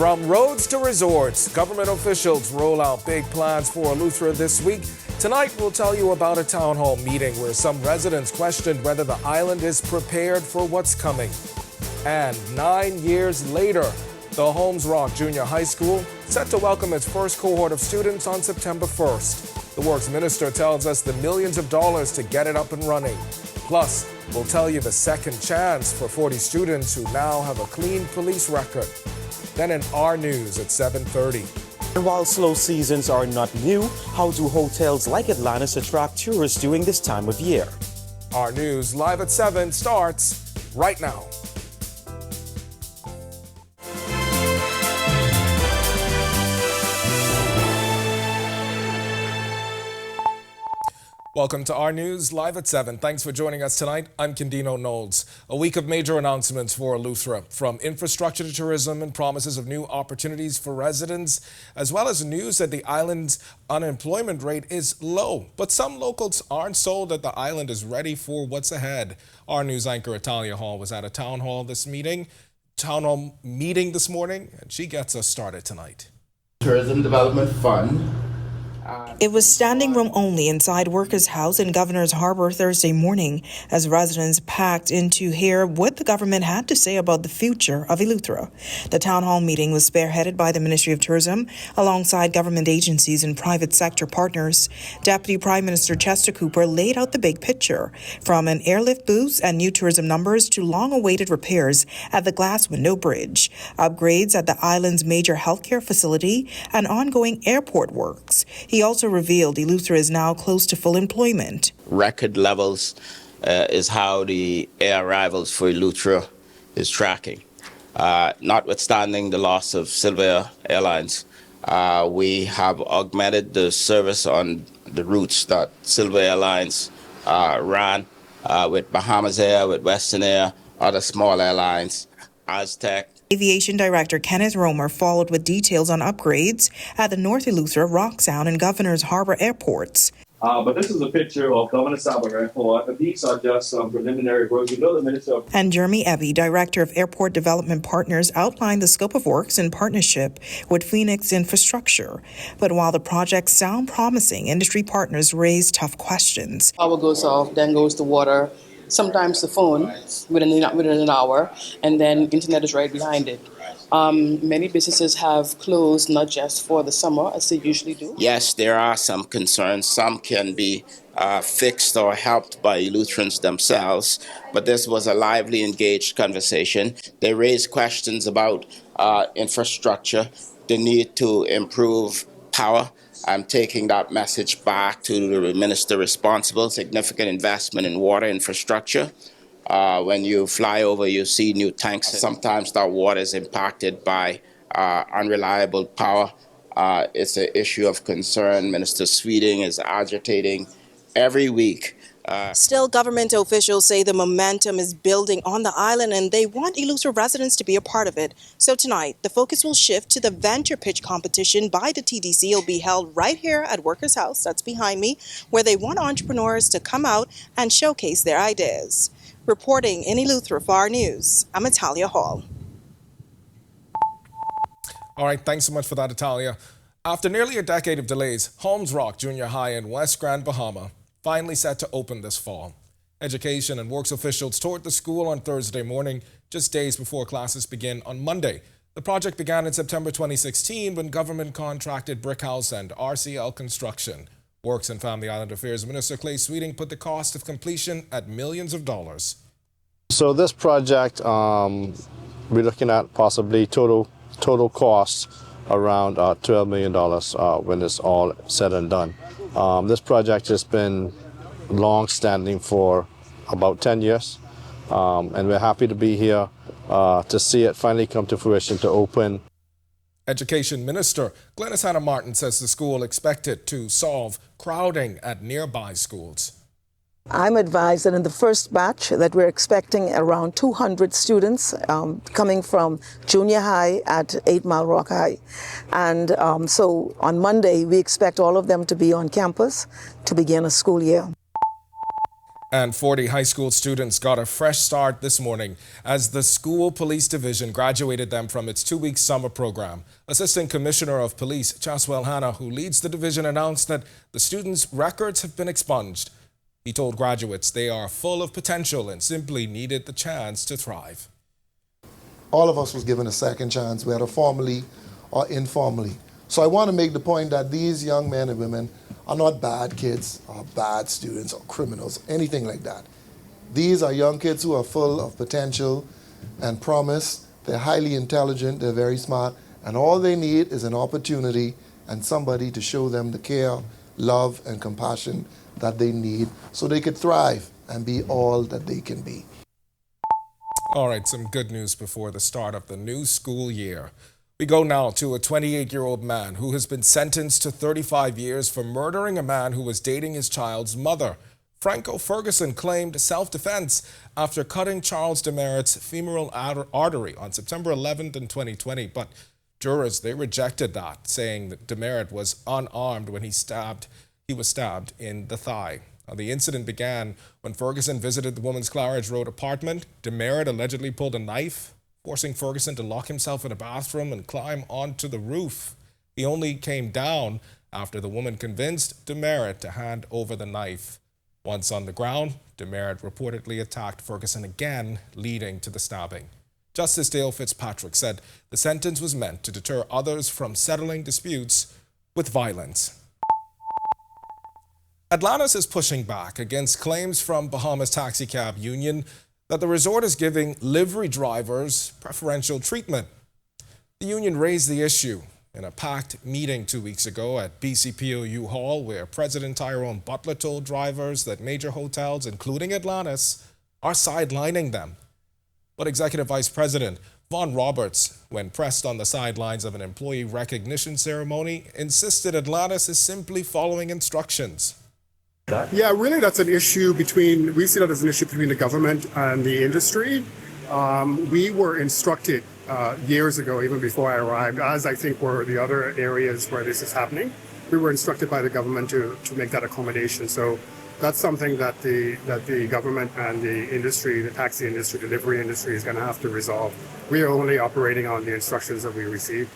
From roads to resorts, government officials roll out big plans for Eleuthera this week. Tonight, we'll tell you about a town hall meeting where some residents questioned whether the island is prepared for what's coming. And 9 years later, the Holmes Rock Junior High School set to welcome its first cohort of students on September 1st. The Works Minister tells us the millions of dollars to get it up and running. Plus, we'll tell you the second chance for 40 students who now have a clean police record. Then in Our News at 7:30. And while slow seasons are not new, how do hotels like Atlantis attract tourists during this time of year? Our News live at 7 starts right now. Welcome to Our News, live at 7. Thanks for joining us tonight. I'm Candino Knowles. A week of major announcements for Eleuthera, from infrastructure to tourism and promises of new opportunities for residents, as well as news that the island's unemployment rate is low. But some locals aren't sold that the island is ready for what's ahead. Our News anchor Atalia Hall was at a town hall meeting this morning, and she gets us started tonight. Tourism Development Fund. It was standing room only inside Workers' House in Governor's Harbor Thursday morning as residents packed in to hear what the government had to say about the future of Eleuthera. The town hall meeting was spearheaded by the Ministry of Tourism alongside government agencies and private sector partners. Deputy Prime Minister Chester Cooper laid out the big picture, from an airlift boost and new tourism numbers to long-awaited repairs at the Glass Window Bridge, upgrades at the island's major healthcare facility, and ongoing airport works. He also revealed Eleuthera is now close to full employment. Record levels is how the air arrivals for Eleuthera is tracking. Notwithstanding the loss of Silver Airlines, we have augmented the service on the routes that Silver Airlines ran with Bahamas Air, with Western Air, other small airlines, Aztec. Aviation Director Kenneth Romer followed with details on upgrades at the North Eleuthera, Rock Sound, and Governor's Harbor airports. But this is a picture of Governor's Harbor Airport. But these are just some preliminary work. You know, the Minister of... And Jeremy Ebby, Director of Airport Development Partners, outlined the scope of works in partnership with Phoenix Infrastructure. But while the projects sound promising, industry partners raise tough questions. Power goes off, then goes the water. Sometimes the phone within an hour, and then internet is right behind it. Many businesses have closed, not just for the summer, as they usually do. Yes, there are some concerns. Some can be fixed or helped by Eleutherans themselves, but this was a lively, engaged conversation. They raised questions about infrastructure, the need to improve power. I'm taking that message back to the minister responsible, significant investment in water infrastructure. When you fly over, you see new tanks. Sometimes that water is impacted by unreliable power. It's an issue of concern. Minister Sweeting is agitating every week. Still, government officials say the momentum is building on the island and they want Eleuthera residents to be a part of it. So tonight, the focus will shift to the venture pitch competition by the TDC. It'll be held right here at Workers' House, that's behind me, where they want entrepreneurs to come out and showcase their ideas. Reporting in Eleuthera for Our News, I'm Atalia Hall. All right, thanks so much for that, Atalia. After nearly a decade of delays, Holmes Rock Junior High in West Grand, Bahama, finally set to open this fall. Education and works officials toured the school on Thursday morning, just days before classes begin on Monday. The project began in September 2016 when government contracted Brickhouse and RCL Construction. Works and Family Island Affairs Minister Clay Sweeting put the cost of completion at millions of dollars. So this project, we're looking at possibly total costs around $12 million when it's all said and done. This project has been long-standing for about 10 years, and we're happy to be here to see it finally come to fruition, to open. Education Minister Glenys Hannah Martin says the school expected to solve crowding at nearby schools. I'm advised that in the first batch that we're expecting around 200 students coming from junior high at 8 Mile Rock High. And so on Monday, we expect all of them to be on campus to begin a school year. And 40 high school students got a fresh start this morning as the school police division graduated them from its 2-week summer program. Assistant Commissioner of Police Chaswell Hanna, who leads the division, announced that the students' records have been expunged. He told graduates they are full of potential and simply needed the chance to thrive. All of us was given a second chance, whether formally or informally. So I want to make the point that these young men and women are not bad kids or bad students or criminals, anything like that. These are young kids who are full of potential and promise. They're highly intelligent, they're very smart, and all they need is an opportunity and somebody to show them the care, love, and compassion that they need so they could thrive and be all that they can be. All right, some good news before the start of the new school year. We go now to a 28-year-old man who has been sentenced to 35 years for murdering a man who was dating his child's mother. Franco Ferguson claimed self-defense after cutting Charles Demerit's femoral artery on September 11th in 2020, but jurors, they rejected that, saying that Demerit was unarmed when he was stabbed in the thigh. Now, the incident began when Ferguson visited the woman's Claridge Road apartment. Demerit allegedly pulled a knife, forcing Ferguson to lock himself in a bathroom and climb onto the roof. He only came down after the woman convinced Demerit to hand over the knife. Once on the ground, Demerit reportedly attacked Ferguson again, leading to the stabbing. Justice Dale Fitzpatrick said the sentence was meant to deter others from settling disputes with violence. Atlantis is pushing back against claims from Bahamas taxicab union that the resort is giving livery drivers preferential treatment. The union raised the issue in a packed meeting 2 weeks ago at BCPOU Hall, where President Tyrone Butler told drivers that major hotels, including Atlantis, are sidelining them. But Executive Vice President Vaughn Roberts, when pressed on the sidelines of an employee recognition ceremony, insisted Atlantis is simply following instructions. Yeah, really that's an issue we see that as an issue between the government and the industry. We were instructed years ago, even before I arrived, as I think were the other areas where this is happening, we were instructed by the government to make that accommodation. So that's something that the government and the industry, the taxi industry, delivery industry is going to have to resolve. We are only operating on the instructions that we received.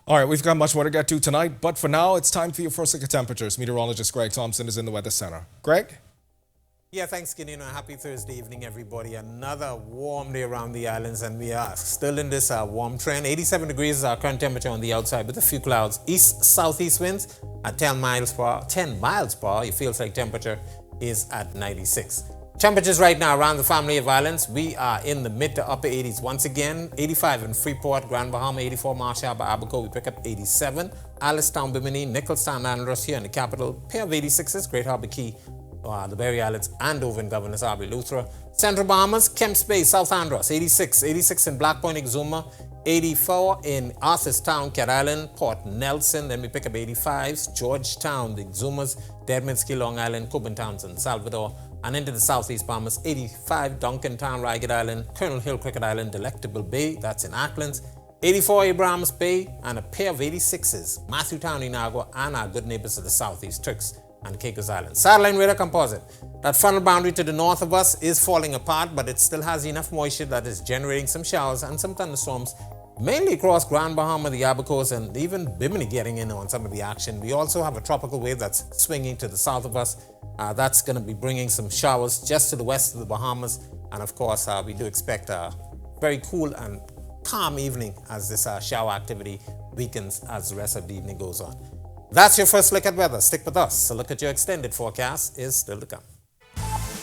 All right, we've got much more to get to tonight, but for now, it's time for your first look at temperatures. Meteorologist Greg Thompson is in the Weather Center. Greg? Yeah, thanks, Gideon. Happy Thursday evening, everybody. Another warm day around the islands, and we are still in this warm trend. 87 degrees is our current temperature on the outside with a few clouds. East-southeast winds at 10 miles per hour. It feels like temperature is at 96. Temperatures right now around the family of islands, we are in the mid to upper 80s once again. 85 in Freeport, Grand Bahama, 84 Marsh Harbor, Abaco, we pick up 87. Alistown, Bimini, Nicholstown, Andros here in the capital, pair of 86s, Great Harbor Key, the Berry Islands, and over in Governor's Harbour, Eleuthera. Central Bahamas, Kemps Bay, South Andros, 86. 86 in Black Point, Exuma, 84 in Arthurstown, Cat Island, Port Nelson, then we pick up 85s, Georgetown, the Exumas, Deadmanski, Long Island, Coburn Townsend, Salvador, and into the Southeast Bahamas, 85, Duncantown, Ragged Island, Colonel Hill, Cricket Island, Delectable Bay, that's in Acklands, 84, Abrahams Bay, and a pair of 86s, Matthewtown, Inagua, and our good neighbors to the Southeast, Turks and Caicos Islands. Satellite radar composite. That frontal boundary to the north of us is falling apart, but it still has enough moisture that is generating some showers and some thunderstorms, mainly across Grand Bahama, the Abacos, and even Bimini getting in on some of the action. We also have a tropical wave that's swinging to the south of us. That's going to be bringing some showers just to the west of the Bahamas. And of course, we do expect a very cool and calm evening as this shower activity weakens as the rest of the evening goes on. That's your first look at weather. Stick with us. A look at your extended forecast is still to come.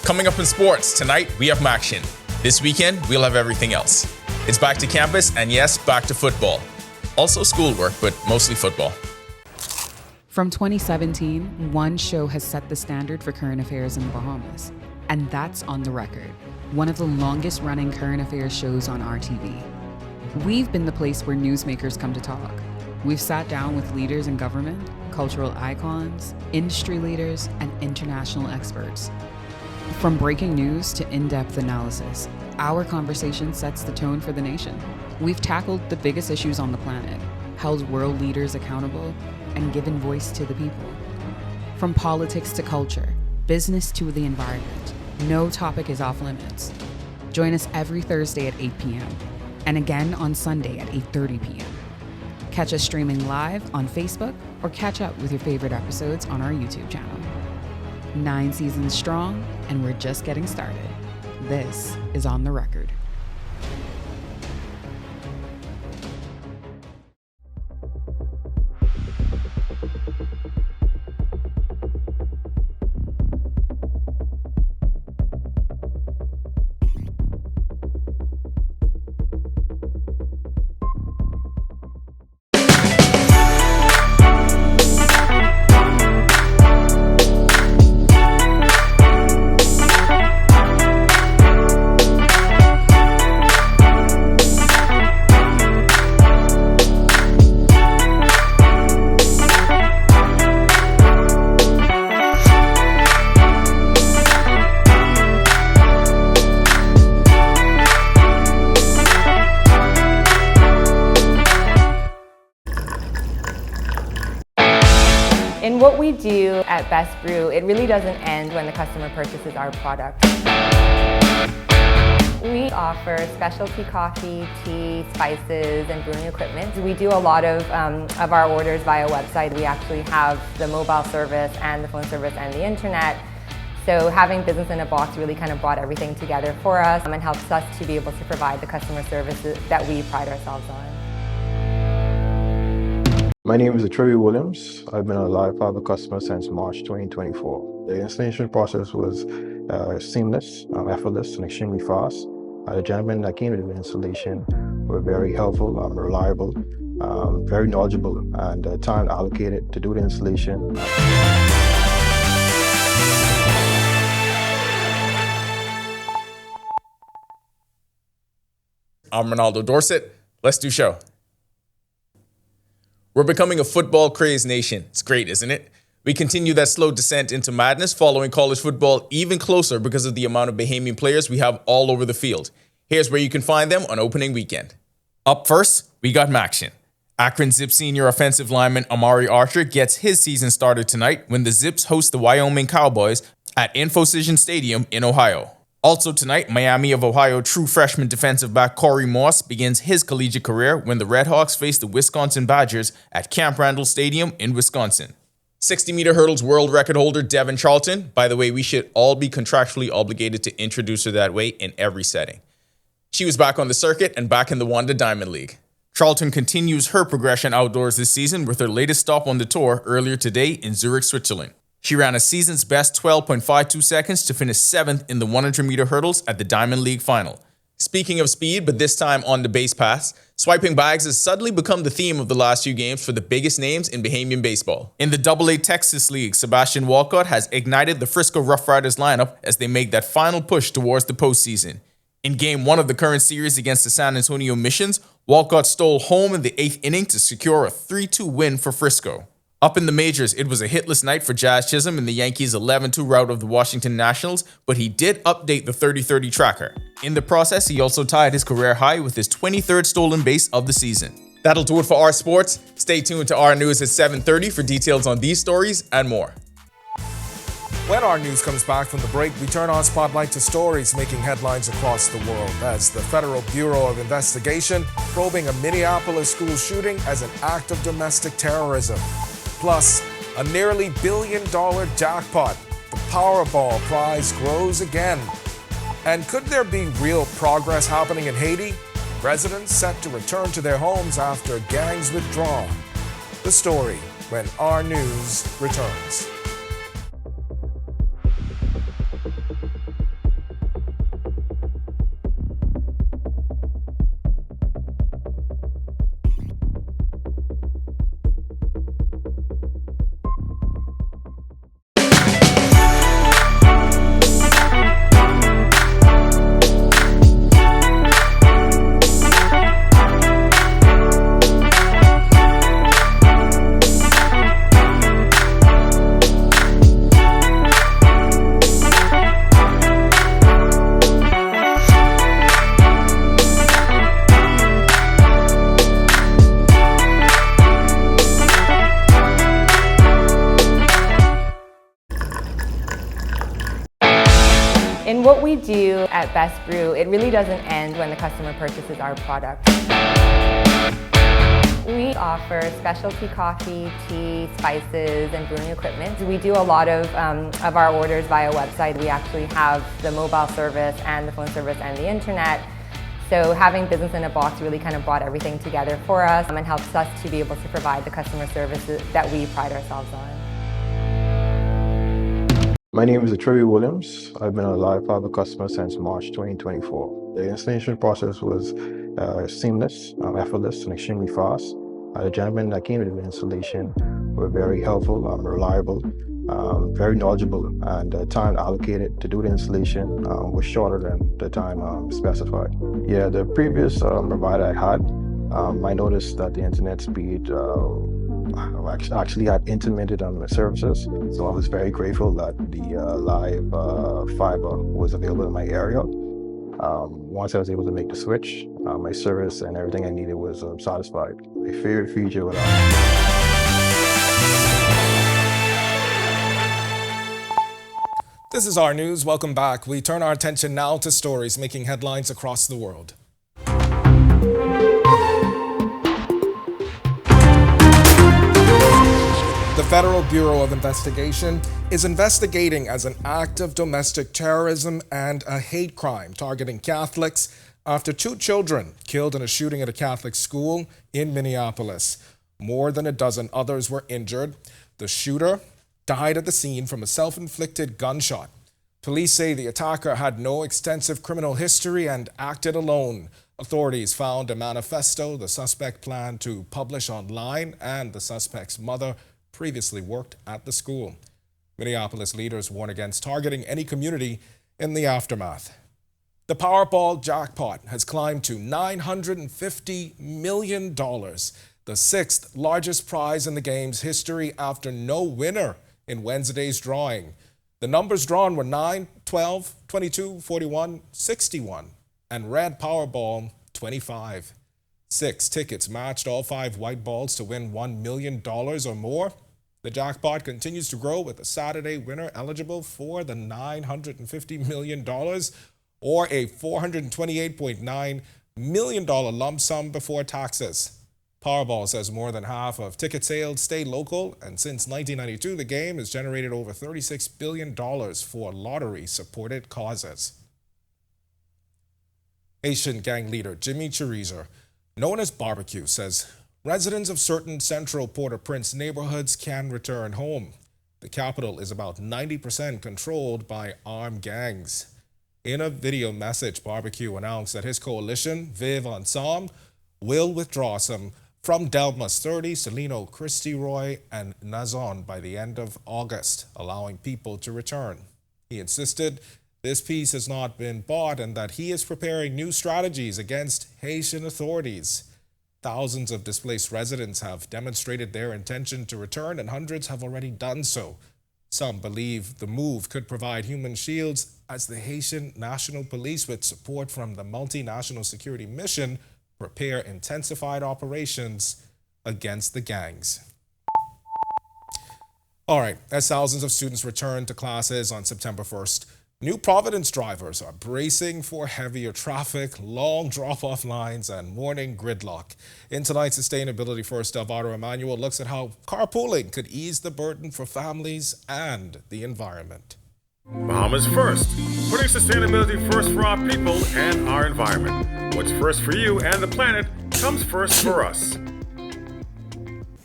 Coming up in sports, tonight we have action. This weekend, we'll have everything else. It's back to campus, and yes, back to football. Also schoolwork, but mostly football. From 2017, one show has set the standard for current affairs in the Bahamas, and that's On the Record, one of the longest-running current affairs shows on RTV. We've been the place where newsmakers come to talk. We've sat down with leaders in government, cultural icons, industry leaders, and international experts. From breaking news to in-depth analysis, our conversation sets the tone for the nation. We've tackled the biggest issues on the planet, held world leaders accountable, and given voice to the people. From politics to culture, business to the environment. No topic is off limits. Join us every Thursday at 8 p.m. and again on Sunday at 8:30 p.m. Catch us streaming live on Facebook or catch up with your favorite episodes on our YouTube channel. 9 seasons strong, and we're just getting started. This is On the Record. In what we do at Best Brew, it really doesn't end when the customer purchases our product. We offer specialty coffee, tea, spices, and brewing equipment. We do a lot of our orders via website. We actually have the mobile service and the phone service and the internet. So having business in a box really kind of brought everything together for us and helps us to be able to provide the customer services that we pride ourselves on. My name is Trevi Williams. I've been a Aliv Fiber customer since March 2024. The installation process was seamless, effortless, and extremely fast. The gentlemen that came to the installation were very helpful, reliable, very knowledgeable, and the time allocated to do the installation. I'm Ronaldo Dorset. Let's do show. We're becoming a football-crazed nation. It's great, isn't it? We continue that slow descent into madness, following college football even closer because of the amount of Bahamian players we have all over the field. Here's where you can find them on opening weekend. Up first, we got Maction. Akron Zips senior offensive lineman Amari Archer gets his season started tonight when the Zips host the Wyoming Cowboys at Infocision Stadium in Ohio. Also tonight, Miami of Ohio true freshman defensive back Corey Moss begins his collegiate career when the Redhawks face the Wisconsin Badgers at Camp Randall Stadium in Wisconsin. 60-meter hurdles world record holder Devin Charlton. By the way, we should all be contractually obligated to introduce her that way in every setting. She was back on the circuit and back in the Wanda Diamond League. Charlton continues her progression outdoors this season with her latest stop on the tour earlier today in Zurich, Switzerland. She ran a season's best 12.52 seconds to finish 7th in the 100-meter hurdles at the Diamond League final. Speaking of speed, but this time on the base pass, swiping bags has suddenly become the theme of the last few games for the biggest names in Bahamian baseball. In the AA Texas League, Sebastian Walcott has ignited the Frisco Rough Riders lineup as they make that final push towards the postseason. In Game 1 of the current series against the San Antonio Missions, Walcott stole home in the 8th inning to secure a 3-2 win for Frisco. Up in the majors, it was a hitless night for Jazz Chisholm in the Yankees' 11-2 rout of the Washington Nationals, but he did update the 30-30 tracker. In the process, he also tied his career high with his 23rd stolen base of the season. That'll do it for our sports. Stay tuned to our news at 7:30 for details on these stories and more. When our news comes back from the break, we turn our spotlight to stories making headlines across the world as the Federal Bureau of Investigation probing a Minneapolis school shooting as an act of domestic terrorism. Plus, a nearly $1 billion jackpot. The Powerball prize grows again. And could there be real progress happening in Haiti? Residents set to return to their homes after gangs withdraw. The story when our news returns. In what we do at Best Brew, it really doesn't end when the customer purchases our product. We offer specialty coffee, tea, spices, and brewing equipment. We do a lot of our orders via website. We actually have the mobile service and the phone service and the internet. So having business in a box really kind of brought everything together for us and helps us to be able to provide the customer services that we pride ourselves on. My name is Atreyu Williams. I've been a Live Fiber customer since March 2024. The installation process was seamless, effortless, and extremely fast. The gentlemen that came to do the installation were very helpful, reliable, very knowledgeable, and the time allocated to do the installation was shorter than the time specified. Yeah, the previous provider I had, I noticed that the internet speed actually had intermittent on the services, so I was very grateful that the live fiber was available in my area. Once I was able to make the switch, my service and everything I needed was satisfied. My favorite feature was This is our news. Welcome back. We turn our attention now to stories making headlines across the world. The Federal Bureau of Investigation is investigating as an act of domestic terrorism and a hate crime targeting Catholics after 2 children killed in a shooting at a Catholic school in Minneapolis. More than a dozen others were injured. The shooter died at the scene from a self-inflicted gunshot. Police say the attacker had no extensive criminal history and acted alone. Authorities found a manifesto the suspect planned to publish online, and the suspect's mother previously worked at the school. Minneapolis leaders warn against targeting any community in the aftermath. The Powerball jackpot has climbed to $950 million, the 6th largest prize in the game's history after no winner in Wednesday's drawing. The numbers drawn were 9, 12, 22, 41, 61, and red Powerball 25. 6 tickets matched all 5 white balls to win $1 million or more. The jackpot continues to grow, with a Saturday winner eligible for the $950 million or a $428.9 million lump sum before taxes. Powerball says more than half of ticket sales stay local, and since 1992, the game has generated over $36 billion for lottery-supported causes. Haitian gang leader Jimmy Chorizo, known as Barbecue, says residents of certain central Port-au-Prince neighborhoods can return home. The capital is about 90% controlled by armed gangs. In a video message, Barbecue announced that his coalition, Vive Ensemble, will withdraw from Delmas 30, Celino, Christie Roy, and Nazon by the end of August, allowing people to return. He insisted this peace has not been bought and that he is preparing new strategies against Haitian authorities. Thousands of displaced residents have demonstrated their intention to return, and hundreds have already done so. Some believe the move could provide human shields as the Haitian National Police, with support from the multinational security mission, prepare intensified operations against the gangs. All right, as thousands of students return to classes on September 1st, New Providence drivers are bracing for heavier traffic, long drop-off lines, and morning gridlock. In tonight's Sustainability First, Alvaro Emanuel looks at how carpooling could ease the burden for families and the environment. Bahamas first, putting sustainability first for our people and our environment. What's first for you and the planet comes first for us.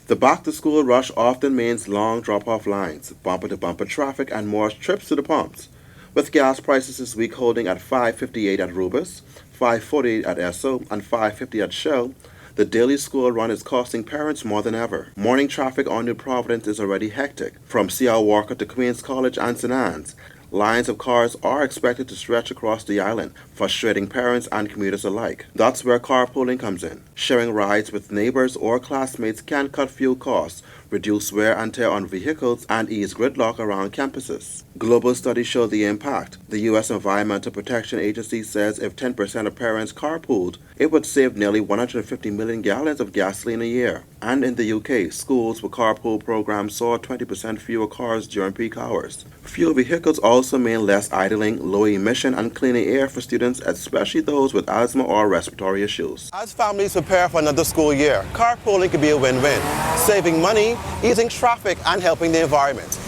The back-to-school rush often means long drop-off lines, bumper-to-bumper traffic, and more trips to the pumps. With gas prices this week holding at $5.58 at Rubus, $5.48 at Esso, and $5.50 at Shell, the daily school run is costing parents more than ever. Morning traffic on New Providence is already hectic. From C.L. Walker to Queens College and St. Anne's, lines of cars are expected to stretch across the island, frustrating parents and commuters alike. That's where carpooling comes in. Sharing rides with neighbors or classmates can cut fuel costs, reduce wear and tear on vehicles, and ease gridlock around campuses. Global studies show the impact. The U.S. Environmental Protection Agency says if 10% of parents carpooled, it would save nearly 150 million gallons of gasoline a year. And in the UK, schools with carpool programs saw 20% fewer cars during peak hours. Fewer vehicles also mean less idling, low emission, and cleaner air for students, especially those with asthma or respiratory issues. As families prepare for another school year, carpooling could be a win-win, saving money, easing traffic, and helping the environment.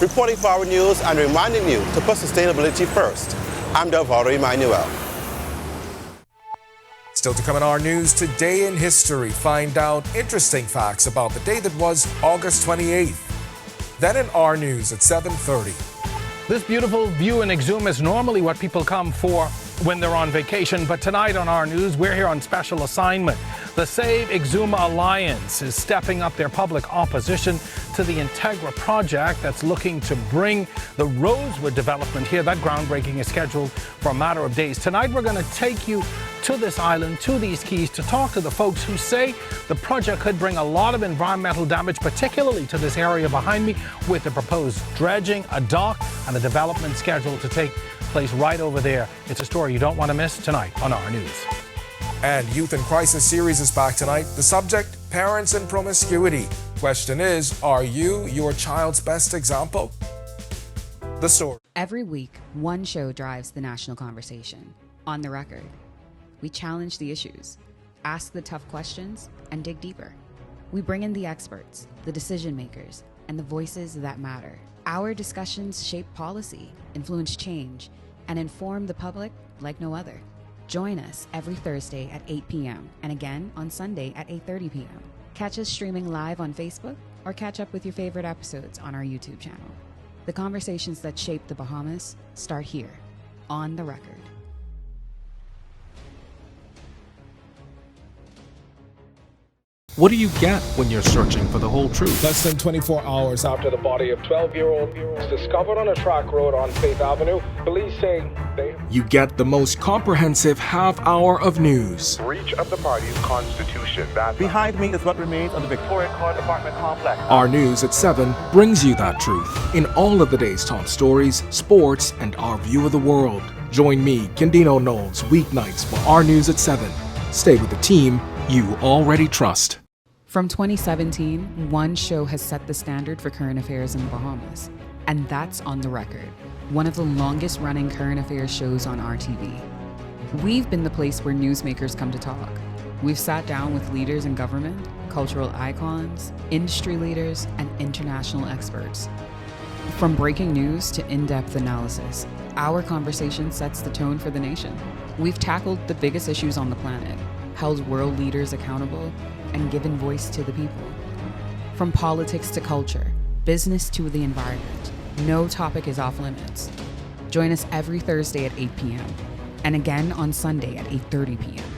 Reporting for Our News and reminding you to put sustainability first. I'm Delvaro Emmanuel. Still to come in our news, today in history, find out interesting facts about the day that was August 28th. Then in our news at 7:30. This beautiful view in Exuma is normally what people come for when they're on vacation, but tonight on Our News, we're here on special assignment. The Save Exuma Alliance is stepping up their public opposition to the Integra project that's looking to bring the Rosewood development here. That groundbreaking is scheduled for a matter of days. Tonight, we're going to take you to this island, to these keys, to talk to the folks who say the project could bring a lot of environmental damage, particularly to this area behind me, with the proposed dredging, a dock, and a development scheduled to take place right over there. It's a story you don't want to miss tonight on Our News. And Youth in Crisis series is back tonight. The subject, parents and promiscuity. Question is, are you your child's best example? The story. Every week, one show drives the national conversation. On the Record. We challenge the issues, ask the tough questions, and dig deeper. We bring in the experts, the decision makers, and the voices that matter. Our discussions shape policy, influence change, and inform the public like no other. Join us every Thursday at 8 p.m. and again on Sunday at 8:30 p.m. Catch us streaming live on Facebook or catch up with your favorite episodes on our YouTube channel. The conversations that shape the Bahamas start here, on the Record. What do you get when you're searching for the whole truth? Less than 24 hours after the body of 12-year-old was discovered on a track road on Faith Avenue, police say they... You get the most comprehensive half hour of news. Breach of the party's constitution. Behind me is what remains of the Victoria Court apartment complex. Our News at 7 brings you that truth in all of the day's top stories, sports, and our view of the world. Join me, Candino Knowles, weeknights for Our News at 7. Stay with the team you already trust. From 2017, one show has set the standard for current affairs in the Bahamas, and that's On the Record, one of the longest running current affairs shows on RTV. We've been the place where newsmakers come to talk. We've sat down with leaders in government, cultural icons, industry leaders, and international experts. From breaking news to in-depth analysis, our conversation sets the tone for the nation. We've tackled the biggest issues on the planet, held world leaders accountable, and given voice to the people. From politics to culture, business to the environment, no topic is off limits. Join us every Thursday at 8 p.m. and again on Sunday at 8:30 p.m.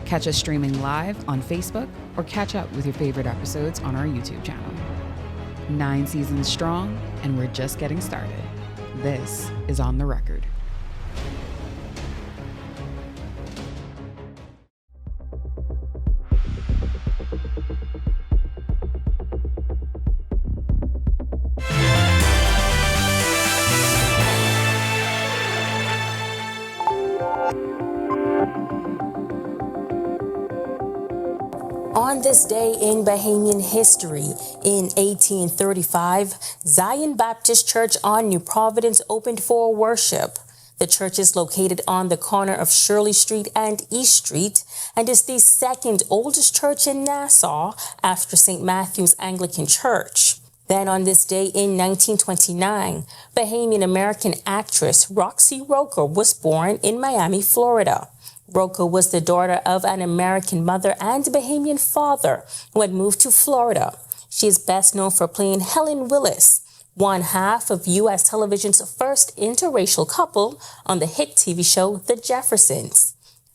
Catch us streaming live on Facebook or catch up with your favorite episodes on our YouTube channel. 9 seasons strong, and we're just getting started. This is On the Record. On this day in Bahamian history, in 1835, Zion Baptist Church on New Providence opened for worship. The church is located on the corner of Shirley Street and East Street and is the second oldest church in Nassau after St. Matthew's Anglican Church. Then on this day in 1929, Bahamian-American actress Roxy Roker was born in Miami, Florida. Roker was the daughter of an American mother and Bahamian father who had moved to Florida. She is best known for playing Helen Willis, one half of U.S. television's first interracial couple on the hit TV show The Jeffersons.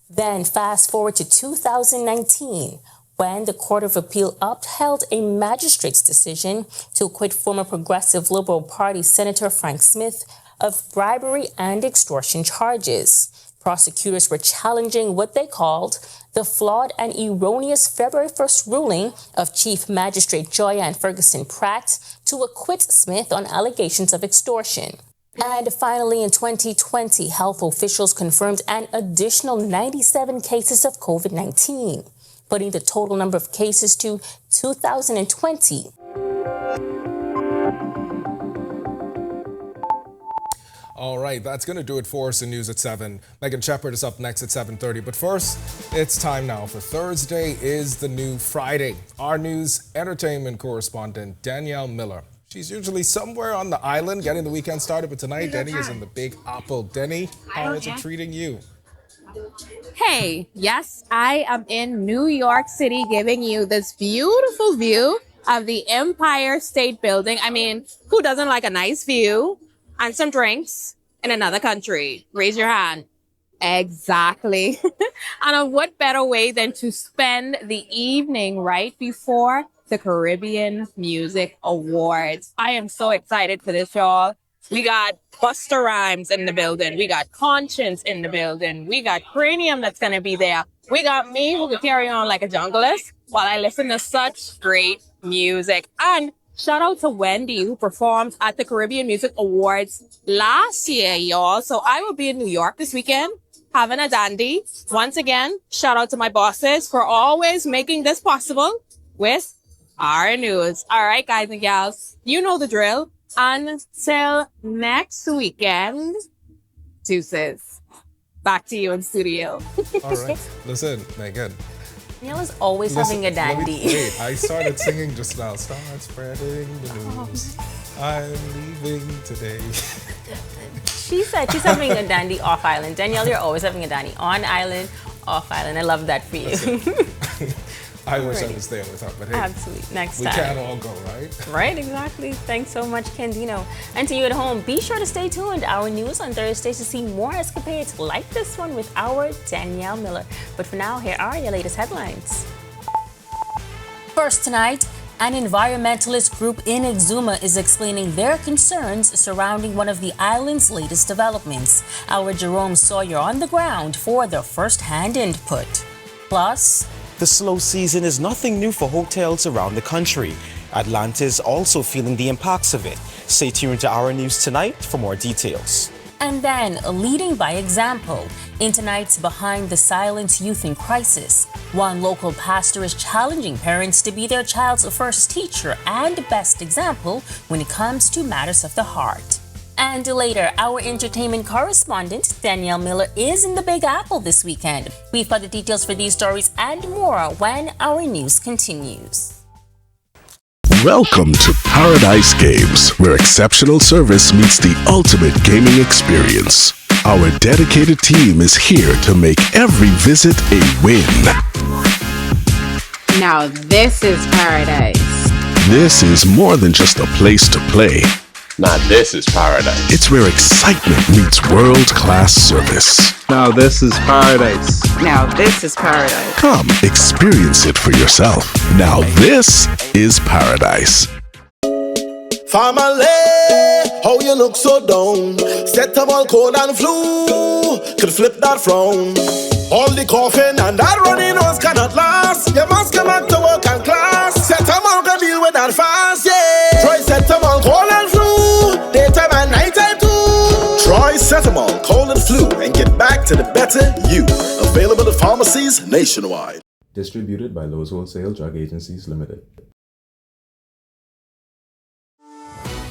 Then fast forward to 2019, when the Court of Appeal upheld a magistrate's decision to acquit former Progressive Liberal Party Senator Frank Smith of bribery and extortion charges. Prosecutors were challenging what they called the flawed and erroneous February 1st ruling of Chief Magistrate Joyanne Ferguson Pratt to acquit Smith on allegations of extortion. And finally, in 2020, health officials confirmed an additional 97 cases of COVID-19, putting the total number of cases to 2,020. All right, that's going to do it for us in News at 7. Megan Shepard is up next at 7:30. But first, it's time now for Thursday is the New Friday. Our news entertainment correspondent, Danielle Miller. She's usually somewhere on the island getting the weekend started, but tonight, Denny is in the Big Apple. Denny, how is it treating you? Hey, yes, I am in New York City giving you this beautiful view of the Empire State Building. I mean, who doesn't like a nice view and some drinks in another country? Raise your hand. Exactly. And what better way than to spend the evening right before the Caribbean Music Awards. I am so excited for this, y'all. We got Busta Rhymes in the building. We got Conscience in the building. We got Cranium that's going to be there. We got me who can carry on like a junglist while I listen to such great music. And shout out to Wendy who performed at the Caribbean Music Awards last year, y'all. So I will be in New York this weekend having a dandy. Once again, shout out to my bosses for always making this possible with our news. All right, guys and gals, you know the drill. Until next weekend, deuces. Back to you in studio. All right, listen, Megan. Neil is always having a dandy. Wait, I started singing just now. Start spreading the news. I'm leaving today. She said she's having a dandy off island. Danielle, you're always having a dandy on island, off island. I love that for you. I wish I was there with her, but hey, absolutely. Next time. We can't all go, right? Right, exactly. Thanks so much, Candino. And to you at home, be sure to stay tuned. Our news on Thursdays to see more escapades like this one with our Danielle Miller. But for now, here are your latest headlines. First tonight, an environmentalist group in Exuma is explaining their concerns surrounding one of the island's latest developments. Our Jerome Sawyer on the ground for their first-hand input. Plus, the slow season is nothing new for hotels around the country. Atlantis also feeling the impacts of it. Stay tuned to Our News tonight for more details. And then, leading by example, in tonight's Behind the Silence Youth in Crisis, one local pastor is challenging parents to be their child's first teacher and best example when it comes to matters of the heart. And later, our entertainment correspondent, Danielle Miller, is in the Big Apple this weekend. We've got the details for these stories and more when our news continues. Welcome to Paradise Games, where exceptional service meets the ultimate gaming experience. Our dedicated team is here to make every visit a win. Now this is paradise. This is more than just a place to play. Now this is paradise. It's where excitement meets world-class service. Now this is paradise. Now this is paradise. Come, experience it for yourself. Now this is paradise. Family, how you look so down? Set up all cold and flu, could flip that frown. All the coughing and that running nose cannot last. You must come back to work and class. Set them all can deal with that fast, yeah. Try set them all cold and flu, daytime and nighttime too. Try Setamol, cold and flu, and get back to the better you. Available at pharmacies nationwide. Distributed by Lowe's Wholesale Drug Agencies Limited.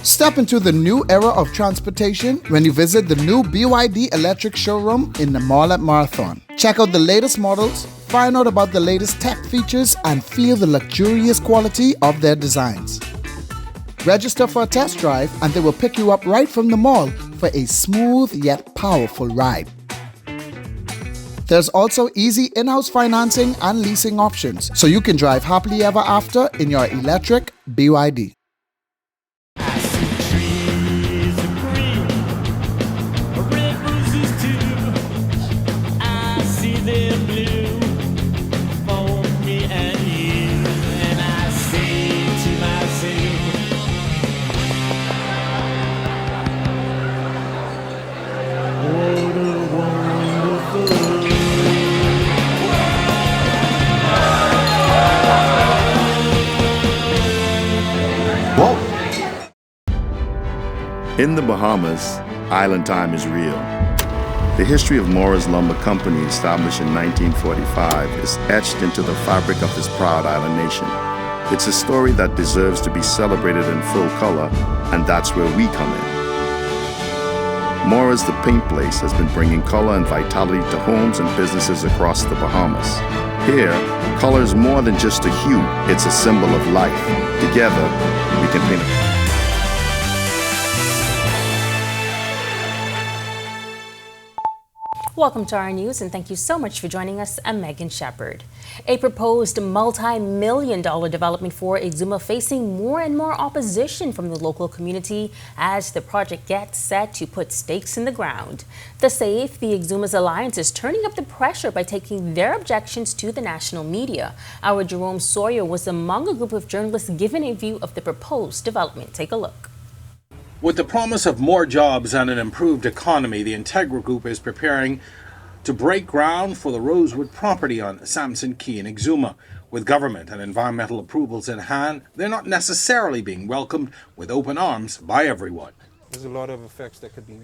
Step into the new era of transportation when you visit the new BYD electric showroom in the mall at Marathon. Check out the latest models, find out about the latest tech features, and feel the luxurious quality of their designs. Register for a test drive and they will pick you up right from the mall for a smooth yet powerful ride. There's also easy in-house financing and leasing options, so you can drive happily ever after in your electric BYD. In the Bahamas, island time is real. The history of Mora's Lumber Company, established in 1945, is etched into the fabric of this proud island nation. It's a story that deserves to be celebrated in full color, and that's where we come in. Mora's The Paint Place has been bringing color and vitality to homes and businesses across the Bahamas. Here, color is more than just a hue, it's a symbol of life. Together, we can paint a Welcome to our news, and thank you so much for joining us. I'm Megan Shepard. A proposed multi-million-dollar development for Exuma facing more and more opposition from the local community as the project gets set to put stakes in the ground. The SAFE, the Exuma's alliance, is turning up the pressure by taking their objections to the national media. Our Jerome Sawyer was among a group of journalists given a view of the proposed development. Take a look. With the promise of more jobs and an improved economy, the Integra Group is preparing to break ground for the Rosewood property on Samson Key in Exuma. With government and environmental approvals in hand, they're not necessarily being welcomed with open arms by everyone. There's a lot of effects that could be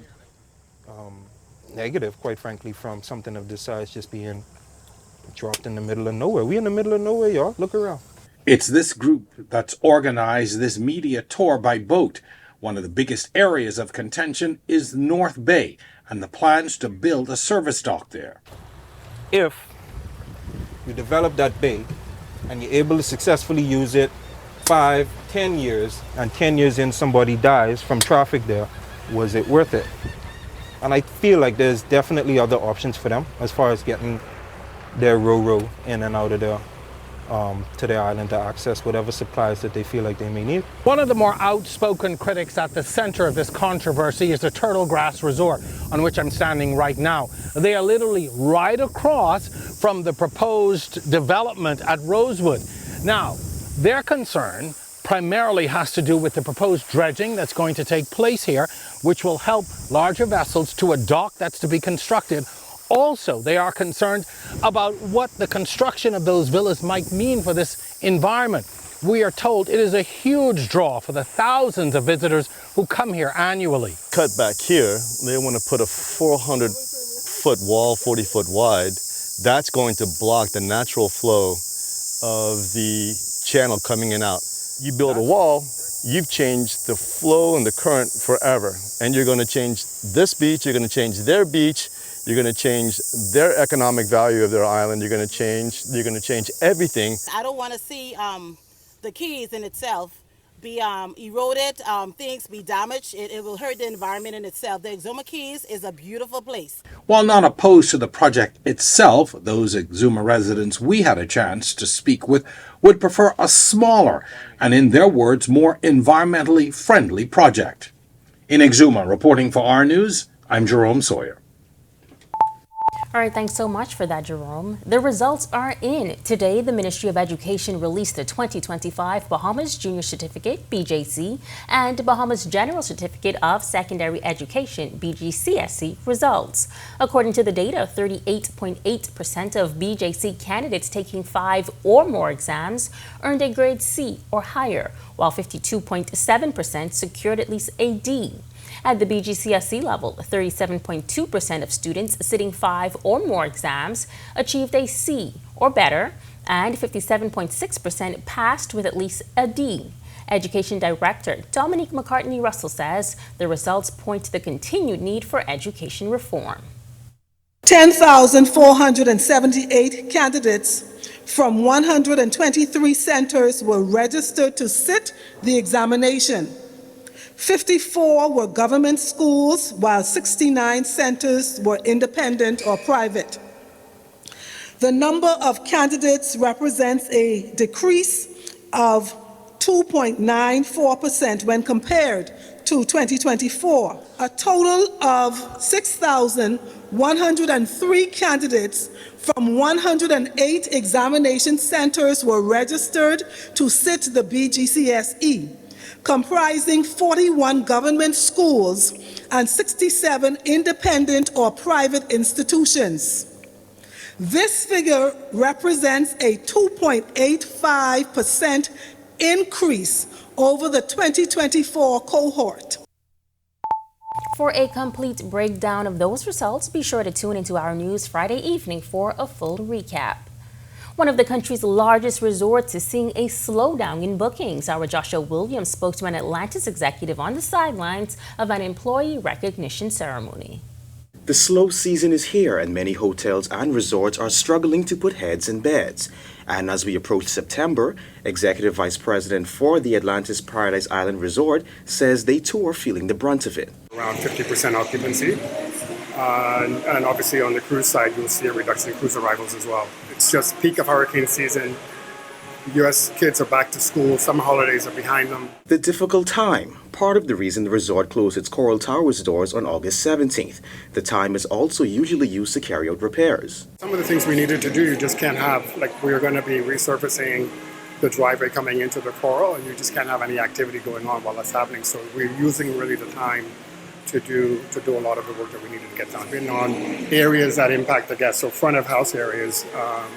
negative, quite frankly, from something of this size just being dropped in the middle of nowhere. We in the middle of nowhere, y'all. Look around. It's this group that's organized this media tour by boat. One of the biggest areas of contention is North Bay and the plans to build a service dock there. If you develop that bay and you're able to successfully use it 5, 10 years, and 10 years in somebody dies from traffic there, was it worth it? And I feel like there's definitely other options for them as far as getting their ro-ro in and out of there. To the island to access whatever supplies that they feel like they may need. One of the more outspoken critics at the center of this controversy is the Turtle Grass Resort, on which I'm standing right now. They are literally right across from the proposed development at Rosewood. Now, their concern primarily has to do with the proposed dredging that's going to take place here, which will help larger vessels to a dock that's to be constructed. Also, they are concerned about what the construction of those villas might mean for this environment. We are told it is a huge draw for the thousands of visitors who come here annually. Cut back here, they want to put a 400-foot wall, 40-foot wide. That's going to block the natural flow of the channel coming in and out. You build a wall, you've changed the flow and the current forever. And you're going to change this beach, you're going to change their beach, you're going to change their economic value of their island. You're going to change everything. I don't want to see the keys in itself be eroded, things be damaged. It will hurt the environment in itself. The Exuma Keys is a beautiful place. While not opposed to the project itself, those Exuma residents we had a chance to speak with would prefer a smaller and, in their words, more environmentally friendly project. In Exuma, reporting for Our News, I'm Jerome Sawyer. All right, thanks so much for that, Jerome. The results are in. Today, the Ministry of Education released the 2025 Bahamas Junior Certificate, BJC, and Bahamas General Certificate of Secondary Education, BGCSE, results. According to the data, 38.8% of BJC candidates taking 5 or more exams earned a grade C or higher, while 52.7% secured at least a D. At the BGCSE level, 37.2% of students sitting 5 or more exams achieved a C or better, and 57.6% passed with at least a D. Education Director Dominique McCartney-Russell says the results point to the continued need for education reform. 10,478 candidates from 123 centers were registered to sit the examination. 54 were government schools, while 69 centers were independent or private. The number of candidates represents a decrease of 2.94% when compared to 2024. A total of 6,103 candidates from 108 examination centers were registered to sit the BGCSE, comprising 41 government schools and 67 independent or private institutions. This figure represents a 2.85% increase over the 2024 cohort. For a complete breakdown of those results, be sure to tune into our news Friday evening for a full recap. One of the country's largest resorts is seeing a slowdown in bookings. Our Joshua Williams spoke to an Atlantis executive on the sidelines of an employee recognition ceremony. The slow season is here, and many hotels and resorts are struggling to put heads in beds. And as we approach September, Executive Vice President for the Atlantis Paradise Island Resort says they too are feeling the brunt of it. Around 50% occupancy. And obviously on the cruise side, you'll see a reduction in cruise arrivals as well. It's just peak of hurricane season. U.S. kids are back to school. Summer holidays are behind them. The difficult time, part of the reason the resort closed its Coral Towers doors on August 17th. The time is also usually used to carry out repairs. Some of the things we needed to do, you just can't have. Like, we're going to be resurfacing the driveway coming into the Coral, and you just can't have any activity going on while that's happening. So we're using really the time to do a lot of the work that we needed to get done. Been on areas that impact the guests, so front of house areas,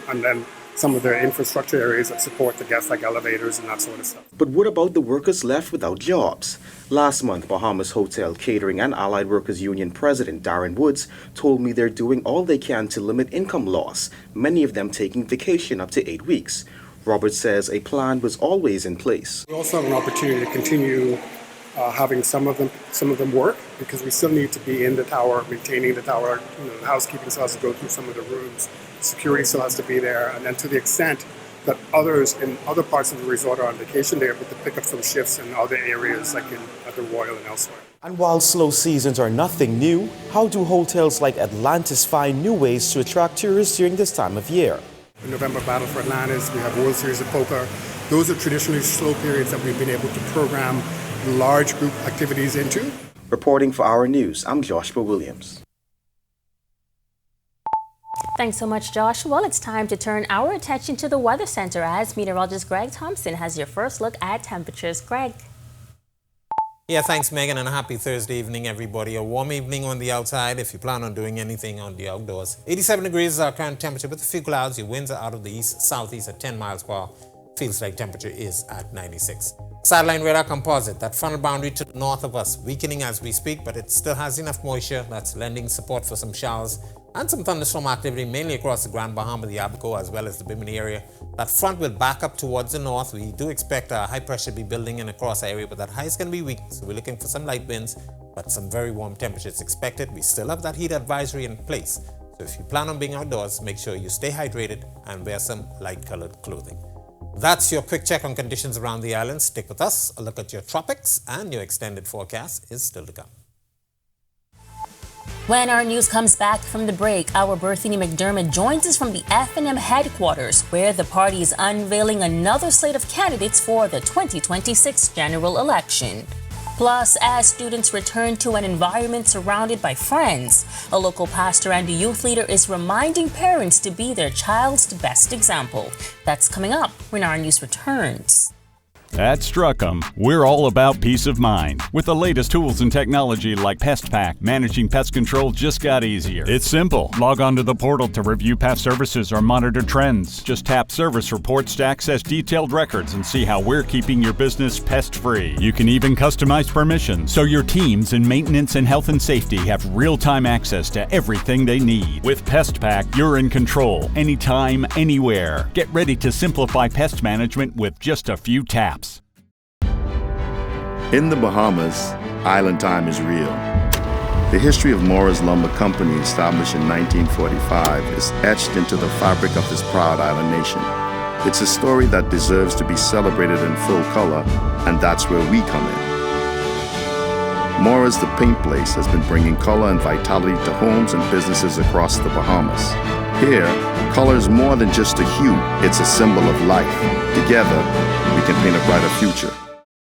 and then some of the infrastructure areas that support the guests, like elevators and that sort of stuff. But what about the workers left without jobs? Last month, Bahamas Hotel, Catering and Allied Workers Union President Darren Woods told me they're doing all they can to limit income loss, many of them taking vacation up to 8 weeks. Robert says a plan was always in place. We also have an opportunity to continue having some of them work, because we still need to be in the tower, maintaining the tower. The housekeeping still has to go through some of the rooms. Security still has to be there. And then to the extent that others in other parts of the resort are on vacation, they're able to pick up some shifts in other areas, like at the Royal and elsewhere. And while slow seasons are nothing new, how do hotels like Atlantis find new ways to attract tourists during this time of year? The November Battle for Atlantis, we have World Series of Poker. Those are traditionally slow periods that we've been able to program large group activities into. Reporting for Our News, I'm Joshua Williams. Thanks so much, Josh. Well, it's time to turn our attention to the Weather Center as meteorologist Greg Thompson has your first look at temperatures. Greg. Yeah, thanks, Megan, and a happy Thursday evening, everybody. A warm evening on the outside if you plan on doing anything on the outdoors. 87 degrees is our current temperature with a few clouds. Your winds are out of the east-southeast at 10 miles per hour. Feels like temperature is at 96. Satellite radar composite, that frontal boundary to the north of us, weakening as we speak, but it still has enough moisture that's lending support for some showers and some thunderstorm activity, mainly across the Grand Bahama, the Abaco, as well as the Bimini area. That front will back up towards the north. We do expect a high pressure to be building in across the area, but that high is going to be weak, so we're looking for some light winds, but some very warm temperatures expected. We still have that heat advisory in place, so if you plan on being outdoors, make sure you stay hydrated and wear some light-colored clothing. That's your quick check on conditions around the island. Stick with us. A look at your tropics and your extended forecast is still to come. When our news comes back from the break, our Berthany McDermott joins us from the F&M headquarters, where the party is unveiling another slate of candidates for the 2026 general election. Plus, as students return to an environment surrounded by friends, a local pastor and a youth leader is reminding parents to be their child's best example. That's coming up when our news returns. At Struckham, we're all about peace of mind. With the latest tools and technology like PestPack, managing pest control just got easier. It's simple. Log on to the portal to review past services or monitor trends. Just tap Service Reports to access detailed records and see how we're keeping your business pest-free. You can even customize permissions so your teams in maintenance and health and safety have real-time access to everything they need. With PestPack, you're in control, anytime, anywhere. Get ready to simplify pest management with just a few taps. In the Bahamas, island time is real. The history of Morris Lumber Company, established in 1945, is etched into the fabric of this proud island nation. It's a story that deserves to be celebrated in full color, and that's where we come in. Morris the Paint Place has been bringing color and vitality to homes and businesses across the Bahamas. Here, color is more than just a hue, it's a symbol of life. Together, we can paint a brighter future.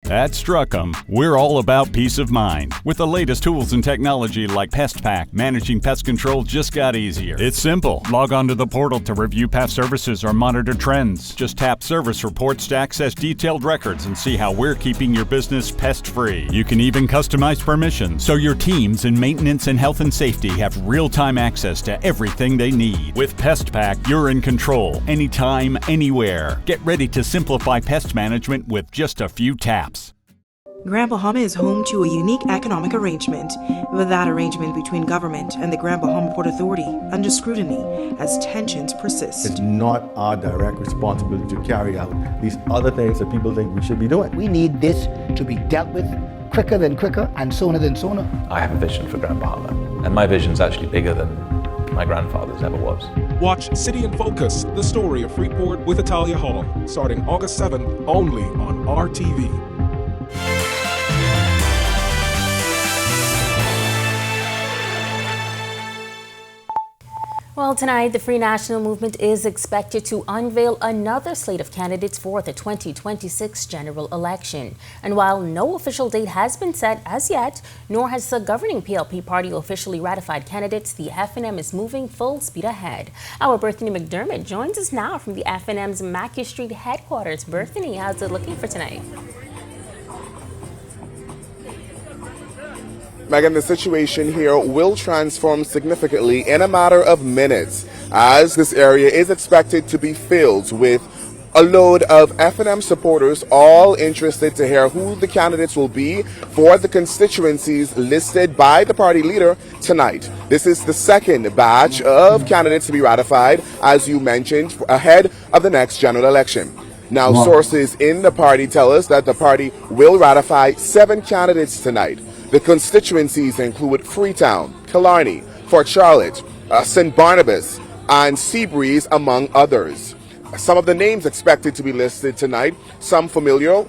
At Struckham, we're all about peace of mind. With the latest tools and technology like PestPack, managing pest control just got easier. It's simple. Log on to the portal to review past services or monitor trends. Just tap Service Reports to access detailed records and see how we're keeping your business pest-free. You can even customize permissions so your teams in maintenance and health and safety have real-time access to everything they need. With PestPack, you're in control, anytime, anywhere. Get ready to simplify pest management with just a few taps. Grand Bahama is home to a unique economic arrangement, with that arrangement between government and the Grand Bahama Port Authority under scrutiny as tensions persist. It's not our direct responsibility to carry out these other things that people think we should be doing. We need this to be dealt with quicker than quicker and sooner than sooner. I have a vision for Grand Bahama, and my vision's actually bigger than my grandfather's ever was. Watch City in Focus, the story of Freeport with Italia Hall, starting August 7th only on RTV. Well, tonight, the Free National Movement is expected to unveil another slate of candidates for the 2026 general election. And while no official date has been set as yet, nor has the governing PLP party officially ratified candidates, the FNM is moving full speed ahead. Our Berthany McDermott joins us now from the FNM's Mackey Street headquarters. Berthany, how's it looking for tonight? Megan, the situation here will transform significantly in a matter of minutes, as this area is expected to be filled with a load of FNM supporters, all interested to hear who the candidates will be for the constituencies listed by the party leader tonight. This is the second batch of candidates to be ratified, as you mentioned, ahead of the next general election. Now, sources in the party tell us that the party will ratify 7 candidates tonight. The constituencies include Freetown, Killarney, Fort Charlotte, St. Barnabas, and Seabreeze, among others. Some of the names expected to be listed tonight, some familiar.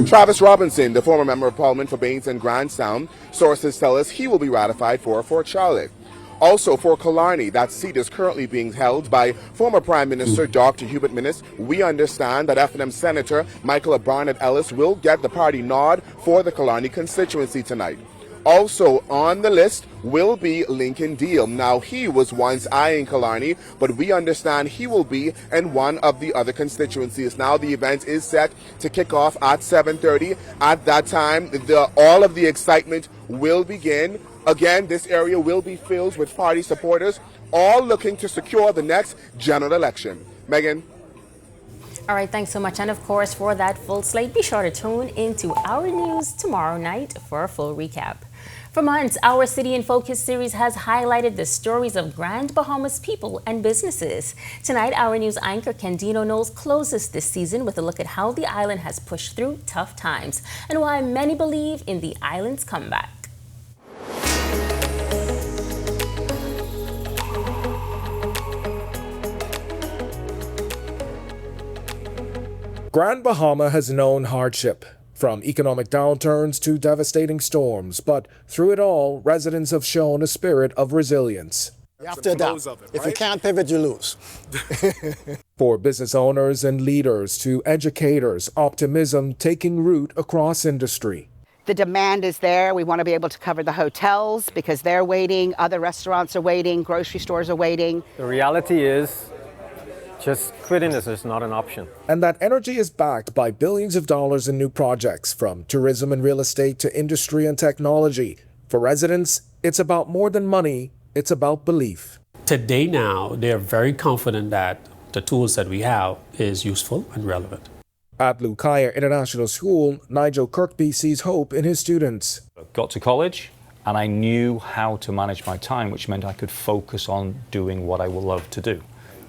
Travis Robinson, the former Member of Parliament for Baines and Grandstown, sources tell us he will be ratified for Fort Charlotte. Also for Killarney, that seat is currently being held by former Prime Minister Dr. Hubert Minnis. We understand that FNM Senator Michael Barnett Ellis will get the party nod for the Killarney constituency tonight. Also on the list will be Lincoln Deal. Now, he was once eyeing Killarney, but we understand he will be in one of the other constituencies. Now, the event is set to kick off at 7:30. At that time, all of the excitement will begin. Again, this area will be filled with party supporters, all looking to secure the next general election. Megan? All right, thanks so much. And of course, for that full slate, be sure to tune into Our News tomorrow night for a full recap. For months, our City in Focus series has highlighted the stories of Grand Bahama's people and businesses. Tonight, Our News anchor Candino Knowles closes this season with a look at how the island has pushed through tough times and why many believe in the island's comeback. Grand Bahama has known hardship, from economic downturns to devastating storms, but through it all, residents have shown a spirit of resilience. You have to adapt. If you can't pivot, you lose. For business owners and leaders to educators, optimism taking root across industry. The demand is there. We want to be able to cover the hotels because they're waiting, other restaurants are waiting, grocery stores are waiting. The reality is, just quitting is just not an option. And that energy is backed by billions of dollars in new projects, from tourism and real estate to industry and technology. For residents, it's about more than money, it's about belief. Today now, they're very confident that the tools that we have is useful and relevant. At Lucaya International School, Nigel Kirkby sees hope in his students. Got to college and I knew how to manage my time, which meant I could focus on doing what I will love to do.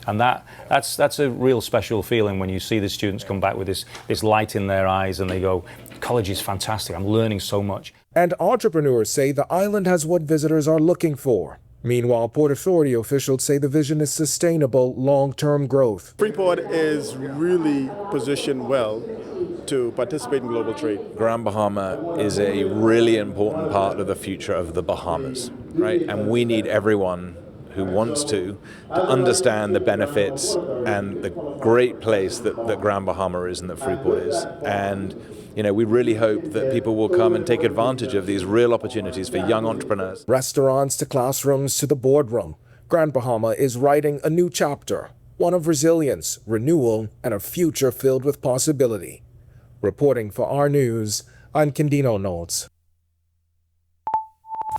And that's a real special feeling when you see the students come back with this light in their eyes and they go, college is fantastic, I'm learning so much. And entrepreneurs say the island has what visitors are looking for. Meanwhile, Port Authority officials say the vision is sustainable long-term growth. Freeport is really positioned well to participate in global trade. Grand Bahama is a really important part of the future of the Bahamas, right? And we need everyone who wants to understand the benefits and the great place that Grand Bahama is and that Freeport is. And, you know, we really hope that people will come and take advantage of these real opportunities for young entrepreneurs. Restaurants to classrooms to the boardroom, Grand Bahama is writing a new chapter, one of resilience, renewal, and a future filled with possibility. Reporting for Our News, I'm Candino Knowles.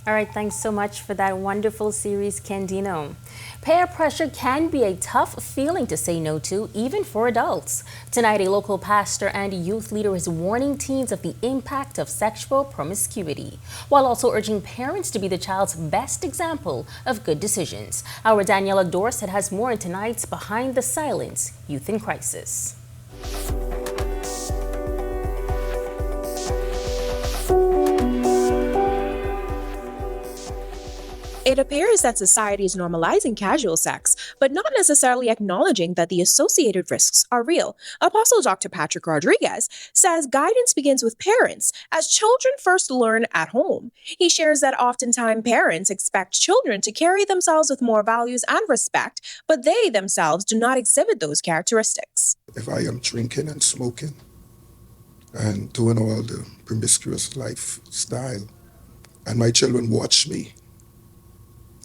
All right, thanks so much for that wonderful series, Candino. Peer pressure can be a tough feeling to say no to, even for adults. Tonight, a local pastor and youth leader is warning teens of the impact of sexual promiscuity, while also urging parents to be the child's best example of good decisions. Our Daniela Dorset has more in tonight's Behind the Silence, Youth in Crisis. It appears that society is normalizing casual sex, but not necessarily acknowledging that the associated risks are real. Apostle Dr. Patrick Rodriguez says guidance begins with parents, as children first learn at home. He shares that oftentimes parents expect children to carry themselves with more values and respect, but they themselves do not exhibit those characteristics. If I am drinking and smoking and doing all the promiscuous lifestyle, and my children watch me,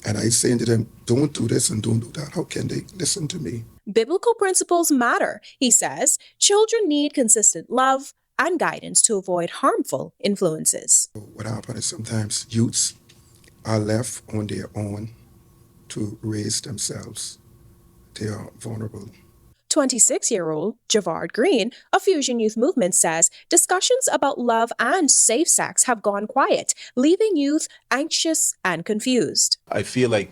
and I say to them, don't do this and don't do that, how can they listen to me? Biblical principles matter, he says. Children need consistent love and guidance to avoid harmful influences. What happens is sometimes youths are left on their own to raise themselves. They are vulnerable. 26-year-old Javard Green, a Fusion Youth Movement, says discussions about love and safe sex have gone quiet, leaving youth anxious and confused. I feel like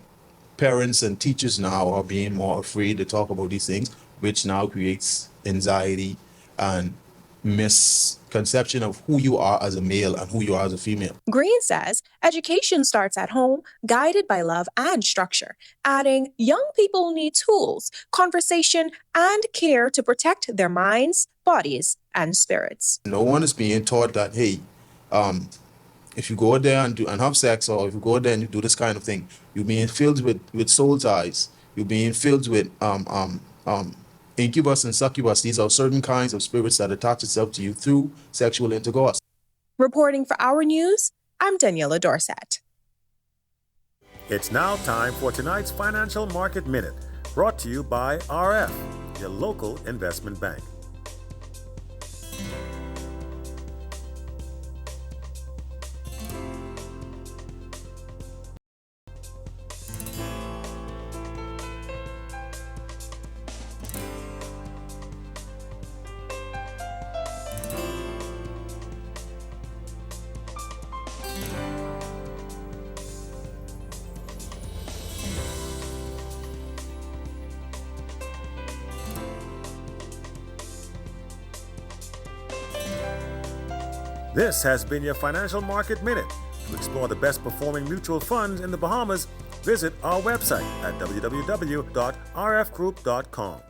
parents and teachers now are being more afraid to talk about these things, which now creates anxiety and misconception of who you are as a male and who you are as a female. Green says education starts at home, guided by love and structure, adding young people need tools, conversation, and care to protect their minds, bodies, and spirits. No one is being taught that, hey, if you go out there and have sex, or if you go out there and you do this kind of thing, you're being filled with soul ties, you're being filled with incubus and succubus. These are certain kinds of spirits that attach itself to you through sexual intercourse. Reporting for Our News, I'm Daniela Dorset. It's now time for tonight's Financial Market Minute, brought to you by RF, your local investment bank. This has been your Financial Market Minute. To explore the best performing mutual funds in the Bahamas, visit our website at www.rfgroup.com.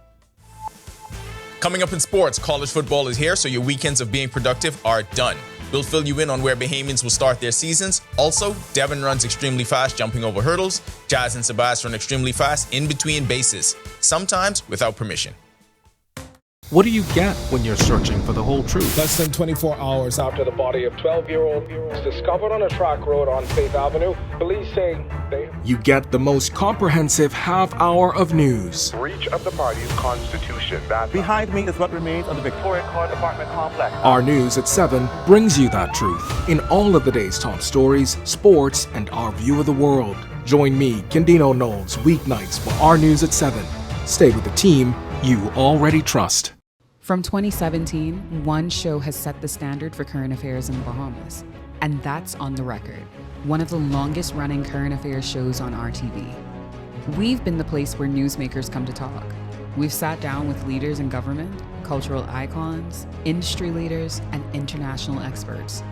Coming up in sports, college football is here, so your weekends of being productive are done. We'll fill you in on where Bahamians will start their seasons. Also, Devon runs extremely fast jumping over hurdles. Jazz and Sabas run extremely fast in between bases, sometimes without permission. What do you get when you're searching for the whole truth? Less than 24 hours after the body of 12-year-old was discovered on a track road on Faith Avenue, police say they... You get the most comprehensive half hour of news. Breach of the party's constitution. Behind me is what remains of the Victoria Court apartment complex. Our News at 7 brings you that truth in all of the day's top stories, sports, and our view of the world. Join me, Candino Knowles, weeknights for Our News at 7. Stay with the team you already trust. From 2017, one show has set the standard for current affairs in the Bahamas, and that's On the Record, one of the longest running current affairs shows on RTV. We've been the place where newsmakers come to talk. We've sat down with leaders in government, cultural icons, industry leaders, and international experts.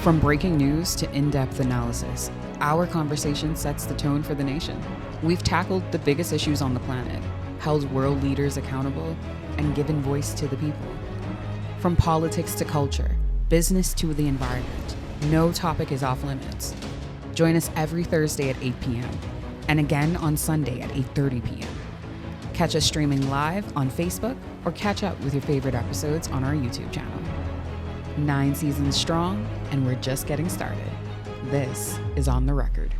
From breaking news to in-depth analysis, our conversation sets the tone for the nation. We've tackled the biggest issues on the planet, held world leaders accountable, and given voice to the people. From politics to culture, business to the environment, no topic is off limits. Join us every Thursday at 8 p.m. and again on Sunday at 8:30 p.m. Catch us streaming live on Facebook or catch up with your favorite episodes on our YouTube channel. 9 seasons strong, and we're just getting started. This is On the Record.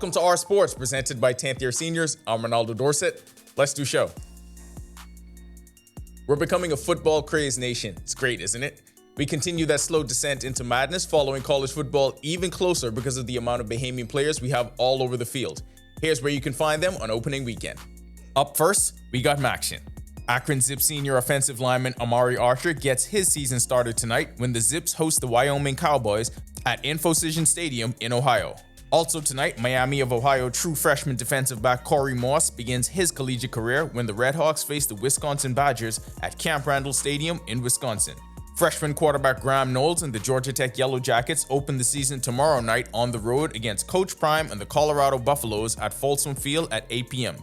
Welcome to Our Sports, presented by 10th Year Seniors. I'm Ronaldo Dorset. Let's do show. We're becoming a football-crazed nation. It's great, isn't it? We continue that slow descent into madness, following college football even closer because of the amount of Bahamian players we have all over the field. Here's where you can find them on opening weekend. Up first, we got Maction. Akron Zips senior offensive lineman Amari Archer gets his season started tonight when the Zips host the Wyoming Cowboys at Infocision Stadium in Ohio. Also tonight, Miami of Ohio true freshman defensive back Corey Moss begins his collegiate career when the Redhawks face the Wisconsin Badgers at Camp Randall Stadium in Wisconsin. Freshman quarterback Graham Knowles and the Georgia Tech Yellow Jackets open the season tomorrow night on the road against Coach Prime and the Colorado Buffaloes at Folsom Field at 8 p.m.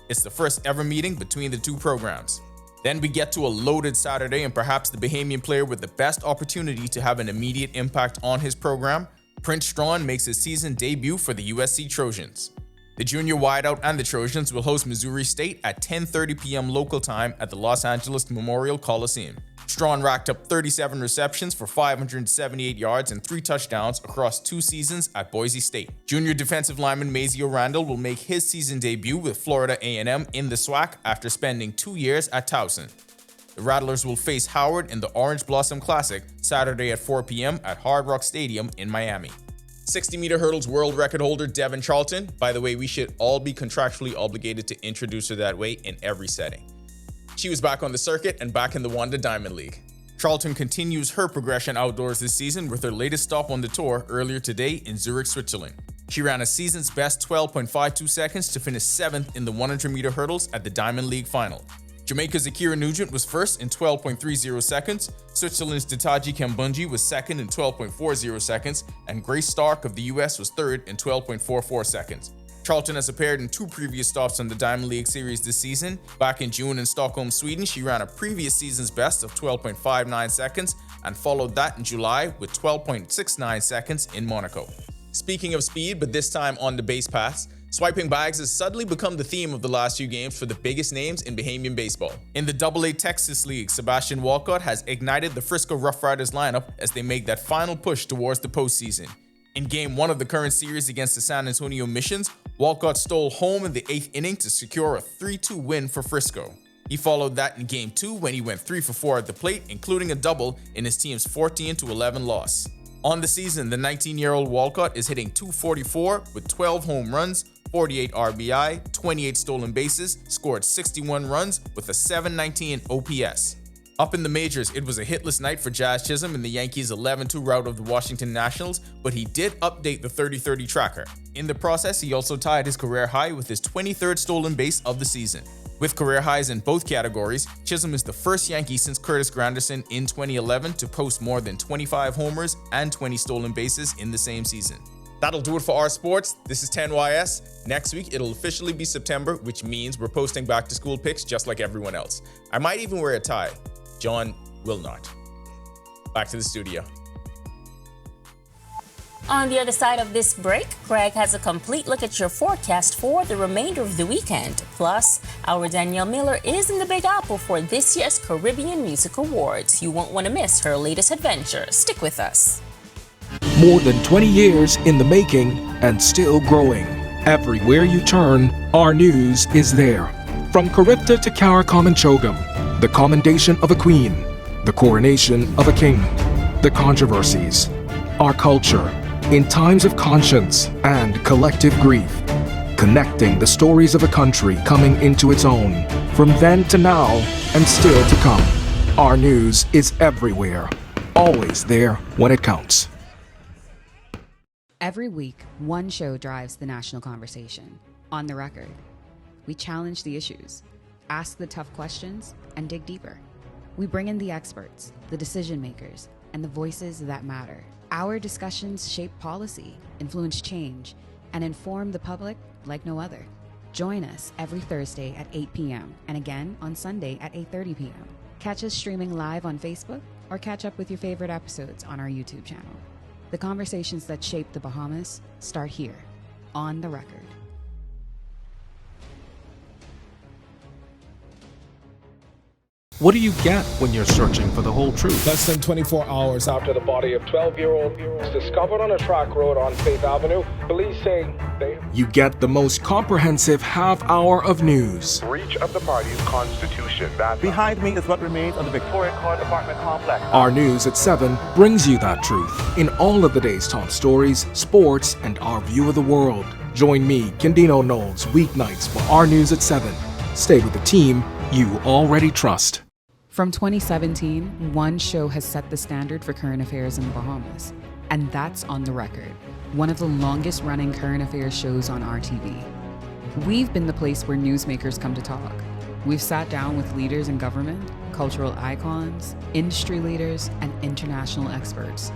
It's the first ever meeting between the two programs. Then we get to a loaded Saturday and perhaps the Bahamian player with the best opportunity to have an immediate impact on his program. Prince Strawn makes his season debut for the USC Trojans. The junior wideout and the Trojans will host Missouri State at 10:30 p.m. local time at the Los Angeles Memorial Coliseum. Strawn racked up 37 receptions for 578 yards and 3 touchdowns across 2 seasons at Boise State. Junior defensive lineman Mazio Randall will make his season debut with Florida A&M in the SWAC after spending 2 years at Towson. The Rattlers will face Howard in the Orange Blossom Classic Saturday at 4 p.m. at Hard Rock Stadium in Miami. 60-meter hurdles world record holder Devin Charlton. By the way, we should all be contractually obligated to introduce her that way in every setting. She was back on the circuit and back in the Wanda Diamond League. Charlton continues her progression outdoors this season with her latest stop on the tour earlier today in Zurich, Switzerland. She ran a season's best 12.52 seconds to finish 7th in the 100-meter hurdles at the Diamond League final. Jamaica's Akira Nugent was first in 12.30 seconds, Switzerland's Ditaji Kambunji was second in 12.40 seconds, and Grace Stark of the US was third in 12.44 seconds. Charlton has appeared in 2 previous stops on the Diamond League Series this season. Back in June in Stockholm, Sweden, she ran a previous season's best of 12.59 seconds and followed that in July with 12.69 seconds in Monaco. Speaking of speed, but this time on the base paths, swiping bags has suddenly become the theme of the last few games for the biggest names in Bahamian baseball. In the AA Texas League, Sebastian Walcott has ignited the Frisco Rough Riders lineup as they make that final push towards the postseason. In Game 1 of the current series against the San Antonio Missions, Walcott stole home in the 8th inning to secure a 3-2 win for Frisco. He followed that in Game 2 when he went 3 for 4 at the plate, including a double in his team's 14-11 loss. On the season, the 19-year-old Walcott is hitting .244 with 12 home runs, 48 RBI, 28 stolen bases, scored 61 runs with a .719 OPS. Up in the majors, it was a hitless night for Jazz Chisholm in the Yankees' 11-2 rout of the Washington Nationals, but he did update the 30-30 tracker. In the process, he also tied his career high with his 23rd stolen base of the season. With career highs in both categories, Chisholm is the first Yankee since Curtis Granderson in 2011 to post more than 25 homers and 20 stolen bases in the same season. That'll do it for Our Sports. This is 10YS. Next week, it'll officially be September, which means we're posting back to school pics just like everyone else. I might even wear a tie. John will not. Back to the studio. On the other side of this break, Craig has a complete look at your forecast for the remainder of the weekend. Plus, our Danielle Miller is in the Big Apple for this year's Caribbean Music Awards. You won't want to miss her latest adventure. Stick with us. More than 20 years in the making and still growing. Everywhere you turn, our news is there. From Charybdis to Karakam and Chogam, the commendation of a queen, the coronation of a king, the controversies, our culture, in times of conscience and collective grief, connecting the stories of a country coming into its own, from then to now and still to come. Our news is everywhere, always there when it counts. Every week, one show drives the national conversation. On the Record. We challenge the issues, ask the tough questions, and dig deeper. We bring in the experts, the decision makers, and the voices that matter. Our discussions shape policy, influence change, and inform the public like no other. Join us every Thursday at 8 p.m. and again on Sunday at 8:30 p.m. Catch us streaming live on Facebook or catch up with your favorite episodes on our YouTube channel. The conversations that shape the Bahamas start here, on the Record. What do you get when you're searching for the whole truth? Less than 24 hours after the body of 12-year-old was discovered on a track road on Faith Avenue, police say they... You get the most comprehensive half hour of news. Breach of the party's constitution. Behind me is what remains of the Victoria Court apartment complex. Our News at 7 brings you that truth in all of the day's top stories, sports, and our view of the world. Join me, Kendino Knowles, weeknights for Our News at 7. Stay with the team you already trust. From 2017, one show has set the standard for current affairs in the Bahamas, and that's On the Record, one of the longest running current affairs shows on RTV. We've been the place where newsmakers come to talk. We've sat down with leaders in government, cultural icons, industry leaders, and international experts.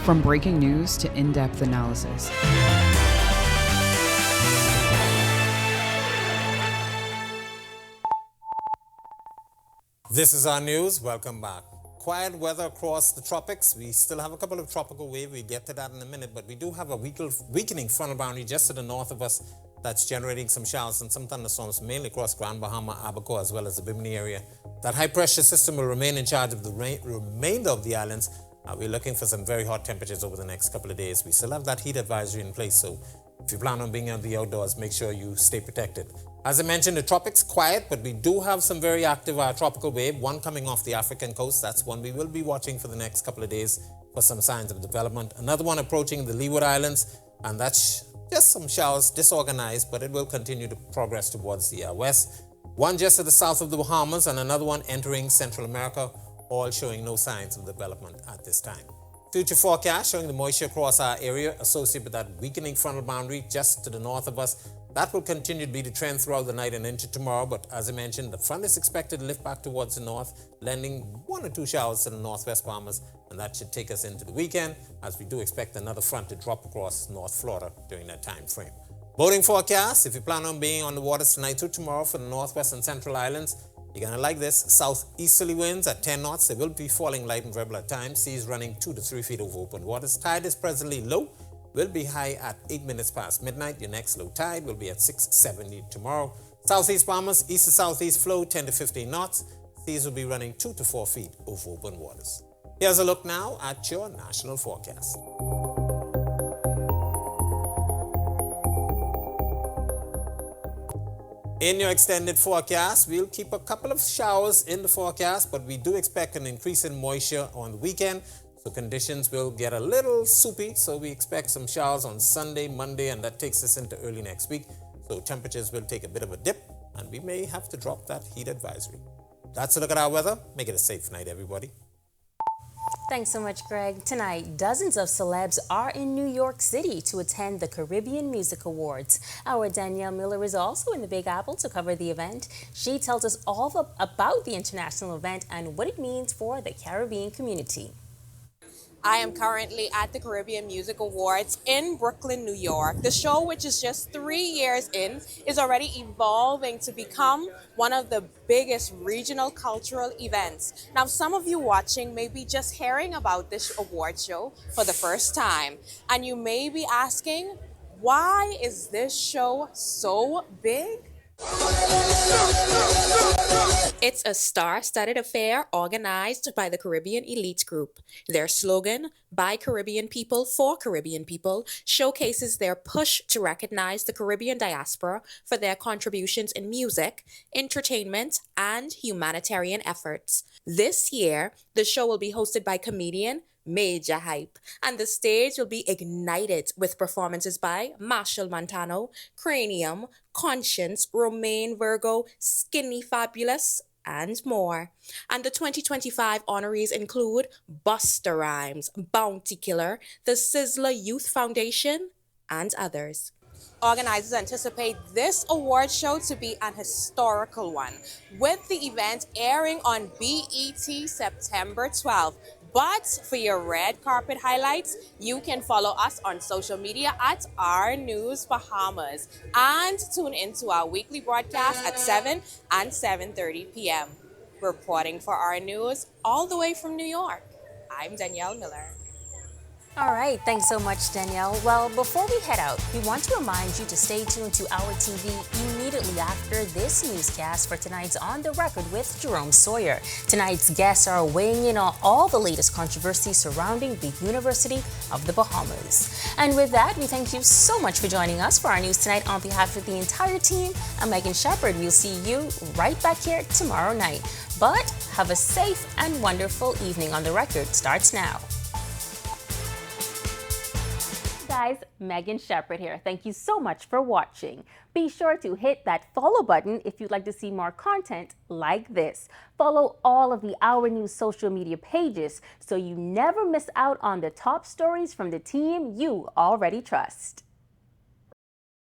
From breaking news to in-depth analysis. This is our news. Welcome back. Quiet weather across the tropics. We still have a couple of tropical waves. We'll get to that in a minute, but we do have a weakening frontal boundary just to the north of us that's generating some showers and some thunderstorms, mainly across Grand Bahama, Abaco, as well as the Bimini area. That high-pressure system will remain in charge of the remainder of the islands. We're looking for some very hot temperatures over the next couple of days. We still have that heat advisory in place, so if you plan on being out the outdoors, make sure you stay protected. As I mentioned, the tropics quiet, but we do have some very active tropical wave, one coming off the African coast. That's one we will be watching for the next couple of days for some signs of development. Another one approaching the Leeward Islands, and that's just some showers, disorganized, but it will continue to progress towards the west. One just to the south of the Bahamas, and another one entering Central America, all showing no signs of development at this time. Future forecast showing the moisture across our area associated with that weakening frontal boundary just to the north of us. That will continue to be the trend throughout the night and into tomorrow, but as I mentioned, the front is expected to lift back towards the north, lending 1 or 2 showers to the northwest Bahamas, and that should take us into the weekend, as we do expect another front to drop across North Florida during that time frame. Boating forecast, if you plan on being on the waters tonight through tomorrow for the northwest and central islands, you're going to like this. Southeasterly winds at 10 knots. They will be falling light and variable at times. Seas running 2 to 3 feet over open waters. Tide is presently low. Will be high at 8 minutes past midnight. Your next low tide will be at 6:70 tomorrow. Southeast Bahamas, east to southeast flow 10 to 15 knots. Seas will be running 2 to 4 feet over open waters. Here's a look now at your national forecast. In your extended forecast, we'll keep a couple of showers in the forecast, but we do expect an increase in moisture on the weekend. So conditions will get a little soupy. So we expect some showers on Sunday, Monday, and that takes us into early next week. So temperatures will take a bit of a dip, and we may have to drop that heat advisory. That's a look at our weather. Make it a safe night, everybody. Thanks so much, Greg. Tonight, dozens of celebs are in New York City to attend the Caribbean Music Awards. Our Danielle Miller is also in the Big Apple to cover the event. She tells us all about the international event and what it means for the Caribbean community. I am currently at the Caribbean Music Awards in Brooklyn, New York. The show, which is just 3 years in, is already evolving to become one of the biggest regional cultural events. Now, some of you watching may be just hearing about this award show for the first time, and you may be asking, why is this show so big? It's a star-studded affair organized by the Caribbean Elite Group. Their slogan, by Caribbean people for Caribbean people, showcases their push to recognize the Caribbean diaspora for their contributions in music, entertainment, and humanitarian efforts. This year, the show will be hosted by comedian Major Hype, and the stage will be ignited with performances by Marshall Montano, Cranium, Conscience, Romaine Virgo, Skinny Fabulous, and more. And the 2025 honorees include Busta Rhymes, Bounty Killer, the Sizzler Youth Foundation, and others. Organizers anticipate this award show to be an historical one, with the event airing on BET September 12th. But for your red carpet highlights, you can follow us on social media at Our News Bahamas and tune into our weekly broadcast at 7 and 7:30 p.m. Reporting for Our News all the way from New York, I'm Danielle Miller. All right, thanks so much, Danielle. Well, before we head out, we want to remind you to stay tuned to our TV immediately after this newscast for tonight's On the Record with Jerome Sawyer. Tonight's guests are weighing in on all the latest controversies surrounding the University of the Bahamas. And with that, we thank you so much for joining us for our news tonight. On behalf of the entire team, I'm Megan Shepherd. We'll see you right back here tomorrow night. But have a safe and wonderful evening. On the Record starts now. Guys, Megan Shepherd here. Thank you so much for watching. Be sure to hit that follow button if you'd like to see more content like this. Follow all of the Our News social media pages so you never miss out on the top stories from the team you already trust.